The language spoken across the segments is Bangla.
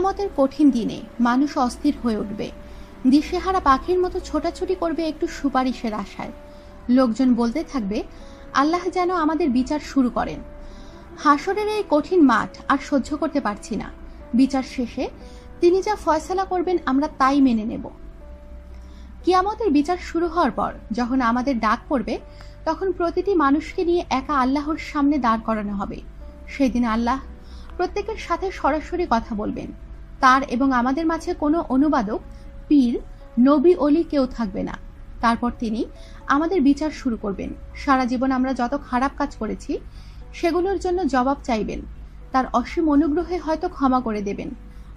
কিয়ামতের কঠিন দিনে মানুষ অস্থির হয়ে উঠবে, দিশেহারা পাখির মতো ছোটাছুটি করবে একটু সুপারিশের আশায়। লোকজন বলতে থাকবে, আল্লাহ যেন আমাদের বিচার শুরু করেন। হাসরের এই কঠিন মাঠ আর সহ্য করতে পারছি না। বিচার শেষে তিনি যা ফয়সালা করবেন আমরা তাই মেনে নেব। কিয়ামতের বিচার শুরু হওয়ার পর যখন আমাদের ডাক পড়বে, তখন প্রতিটি মানুষকে নিয়ে একা আল্লাহর সামনে দাঁড় করানো হবে। সেদিন আল্লাহ প্রত্যেকের সাথে সরাসরি কথা বলবেন। তার এবং আমাদের মাঝে কোনো অনুবাদক, পীর, নবী, অলি কেউ থাকবে না। তারপর তিনি আমাদের বিচার শুরু করবেন। সারা জীবন আমরা যত খারাপ কাজ করেছি সেগুলোর জন্য জবাব চাইবেন। তার অসীম অনুগ্রহে হয়তো ক্ষমা করে দেবেন,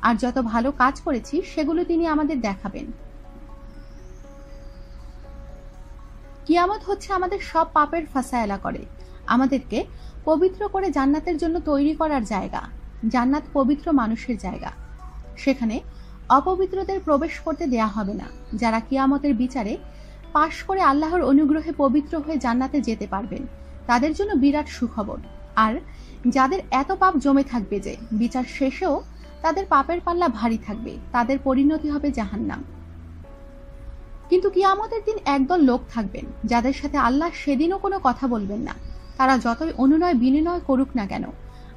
আর যত ভালো কাজ করেছি সেগুলো তিনি আমাদের দেখাবেন। কিয়ামত হচ্ছে আমাদের সব পাপের ফাসায়লা করে, আমাদেরকে পবিত্র করে জান্নাতের জন্য তৈরি করার জায়গা। জান্নাত পবিত্র মানুষের জায়গা, সেখানে অপবিত্রদের প্রবেশ করতে দেয়া হবে না। যারা কিয়ামতের বিচারে পাশ করে আল্লাহর অনুগ্রহে পবিত্র হয়ে জান্নাতে যেতে পারবেন, তাদের জন্য বিরাট সুখবর। আর যাদের এত পাপ জমে থাকবে যে বিচার শেষেও তাদের পাপের পাল্লা ভারী থাকবে, তাদের পরিণতি হবে জাহান্নাম। কিন্তু কিয়ামতের দিন একদল লোক থাকবেন যাদের সাথে আল্লাহ সেদিনও কোনো কথা বলবেন না। তারা যতই অনুনয় বিনিময় করুক না কেন,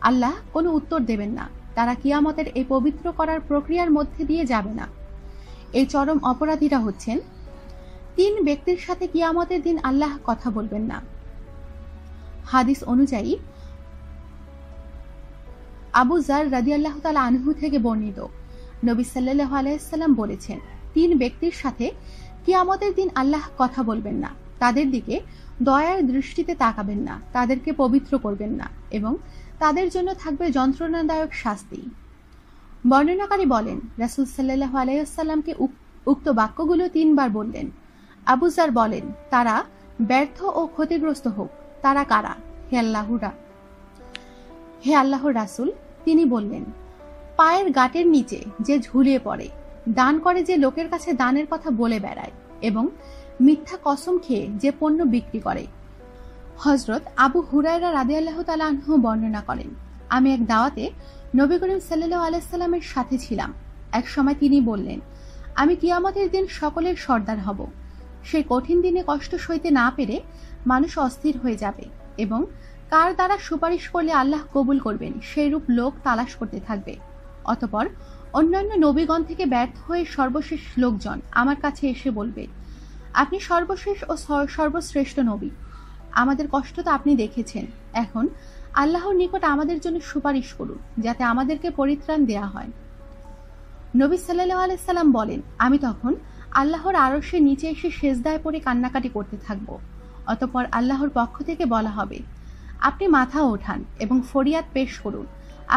আল্লাহ কোনো উত্তর দেবেন না। তারা কিয়ামতের এই পবিত্র করার প্রক্রিয়ার মধ্যে দিয়ে যাবে না। এই চরম অপরাধীরা হচ্ছেন 3 ব্যক্তির সাথে কিয়ামতের দিন আল্লাহ কথা বলবেন না। হাদিস অনুযায়ী আবু যার রাদিয়াল্লাহু তাআলা আনহু থেকে বর্ণিত, নবী সাল্লাল্লাহু আলাইহি সাল্লাম বলেছেন, 3 ব্যক্তির সাথে কিয়ামতের দিন আল্লাহ কথা বলবেন না। তাদের দিকে দয়ার দৃষ্টিতে তাকাবেন না, তাদেরকে পবিত্র করবেন না, এবং তাদের জন্য থাকবে যন্ত্রণাদায়ক শাস্তি। বর্ণনাকারী বলেন, রাসূল সাল্লাল্লাহু আলাইহি ওয়াসাল্লামকে উক্ত বাক্যগুলো 3 বার বললেন। আবু যার বলেন, তারা ব্যর্থ ও ক্ষতিগ্রস্ত হোক। তারা কারা? হে আল্লাহর রাসূল, তিনি বললেন, পায়ের গাঁটের নিচে যে ঝুলিয়ে পড়ে, দান করে যে লোকের কাছে দানের কথা বলে বেড়ায়, এবং মিথ্যা কসম খেয়ে যে পণ্য বিক্রি করে। হযরত আবু হুরায়রা রাদিয়াল্লাহু তাআলা আনহু বর্ণনা করেন, আমি এক দাওয়াতে নবী করিম সাল্লাল্লাহু আলাইহি সাল্লামের সাথে ছিলাম। এক সময় তিনি বললেন, আমি কিয়ামতের দিন সকলের সর্দার হব। সেই কঠিন দিনে কষ্ট সইতে না পেরে মানুষ অস্থির হয়ে যাবে, এবং কার দ্বারা সুপারিশ করলে আল্লাহ কবুল করবেন সেই রূপ লোক তালাশ করতে থাকবে। অতঃপর অন্যান্য নবীগণ থেকে ব্যর্থ হয়ে সর্বশেষ লোকজন আমার কাছে এসে বলবে, আপনি সর্বশেষ ও সর্বশ্রেষ্ঠ নবী। আমাদের কষ্ট তো আপনি দেখেছেন, এখন আল্লাহর নিকট আমাদের জন্য সুপারিশ করুন যাতে আমাদেরকে পরিত্রাণ দেয়া হয়। নবী সাল্লাল্লাহু আলাইহি সাল্লাম বলেন, আমি তখন আল্লাহর আরশের নিচে এসে সেজদায় পড়ে কান্নাকাটি করতে থাকব। অতঃপর আল্লাহর পক্ষ থেকে বলা হবে, আপনি মাথা ওঠান এবং ফরিয়াদ পেশ করুন,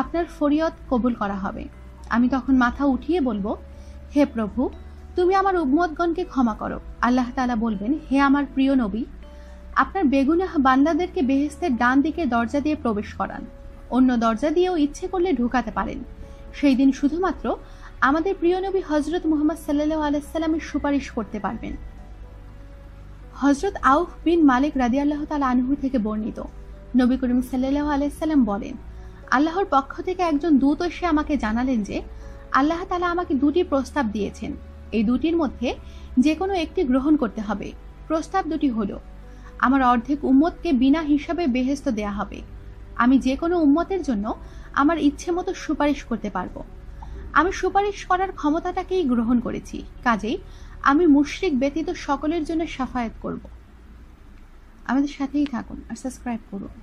আপনার ফরিয়াদ কবুল করা হবে। আমি তখন মাথা উঠিয়ে বলবো, হে প্রভু, তুমি আমার উম্মতগণকে ক্ষমা করো। আল্লাহ তাআলা বলবেন, হে আমার প্রিয় নবী, আপনার বেগুনাহ বান্দাদেরকে বেহেশতের ডান দিকে দরজা দিয়ে প্রবেশ করান, অন্য দরজা দিয়েও ইচ্ছে করলে ঢুকাতে পারেন। সেই দিন শুধুমাত্র আমাদের প্রিয় নবী হযরত মুহাম্মদ সাল্লাল্লাহু আলাইহি সাল্লামের সুপারিশ করতে পারবেন। হযরত আউফ বিন মালিক রাদিয়াল্লাহু তাআলা আনহু থেকে বর্ণিত, নবী করিম সাল্লাল্লাহু আলাইহি সাল্লাম বলেন, আল্লাহর পক্ষ থেকে একজন দূত এসে আমাকে জানালেন যে আল্লাহ তাআলা আমাকে 2টি প্রস্তাব দিয়েছেন। এই 2টির মধ্যে যে কোনো একটি গ্রহণ করতে হবে। প্রস্তাব 2টি হলো, আমার অর্ধেক উম্মতকে বিনা হিসাবে বেহেশত দেয়া হবে। আমি যে কোনো উম্মতের জন্য আমার ইচ্ছে মতো সুপারিশ করতে পারবো। আমি সুপারিশ করার ক্ষমতাটাকেই গ্রহণ করেছি, কাজেই আমি মুশরিক ব্যতীত সকলের জন্য শাফায়াত করব। আমাদের সাথেই থাকুন আর সাবস্ক্রাইব করুন।